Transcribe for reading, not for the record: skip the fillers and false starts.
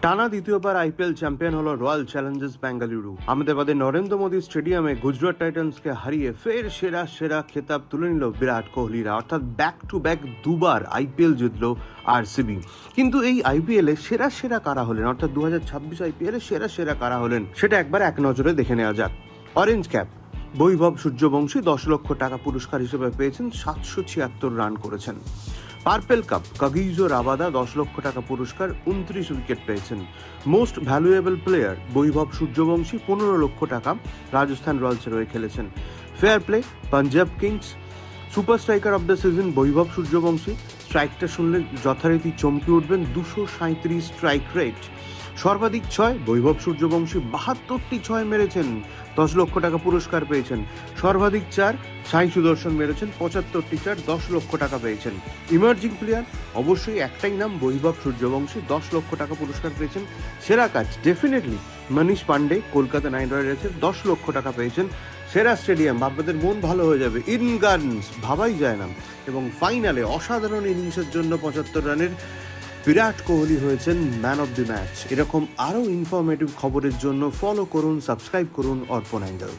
টানা দ্বিতীয়বার IPL champion হলো রয়্যাল চ্যালেঞ্জার্স বেঙ্গালুরু। আহমেদাবাদের নরেন্দ্র মোদী স্টেডিয়ামে গুজরাট টাইটান্সকে হারিয়ে ফের সেরা খেতাব তুলে নিল বিরাট কোহলিরা। অর্থাৎ ব্যাক টু ব্যাক দুবার আইপিএল জিতল আরসিবি। কিন্তু এই আইপিএলে সেরা কারা হলেন, অর্থাৎ 2026 আইপিএলে সেরা কারা হলেন, সেটা একবার এক নজরে দেখে নেওয়া যাক। অরেঞ্জ ক্যাপ বৈভব সূর্যবংশী 10 লক্ষ টাকা পুরস্কার হিসেবে পেয়েছেন, 776 রান করেছেন। পার্পেল কাপ কাগিজো রাবাদা 10 লক্ষ টাকা পুরস্কার, 29 উইকেট পেয়েছেন। Most valuable player Vaibhav Suryavanshi 15 লক্ষ টাকা, রাজস্থান রয়্যালসের হয়ে খেলেছেন। Fair play Punjab kings, super striker of the season Vaibhav Suryavanshi. স্ট্রাইকটা শুনলে যথারীতি চমকে উঠবেন, 237 স্ট্রাইক রেট। সর্বাধিক ছয় বৈভব সূর্যবংশী 72টি ছয় মেরেছেন, 10 লক্ষ টাকা পুরস্কার পেয়েছেন। সর্বাধিক চার সাই সুদর্শন মেরেছেন, 75টি চার, 10 লক্ষ টাকা পেয়েছেন। ইমার্জিং প্লেয়ার অবশ্যই একটাই নাম, বৈভব সূর্যবংশী, 10 লক্ষ টাকা পুরস্কার পেয়েছেন। সেরা কাজ ডেফিনেটলি মনীষ পান্ডে কলকাতা নাইট রাইডার্সের, 10 লক্ষ টাকা পেয়েছেন। সেরা স্টেডিয়াম, আপনাদের মন ভালো হয়ে যাবে, ইডেন গার্ডেন্স, ভাবাই যায় না। এবং ফাইনালে অসাধারণ ইনিংসের জন্য 75 রানের বিরাট কোহলি হয়েছেন ম্যান অফ দি ম্যাচ। এরকম আরও ইনফরমেটিভ খবরের জন্য ফলো করুন, সাবস্ক্রাইব করুন অর্পণ অ্যাঙ্গেল।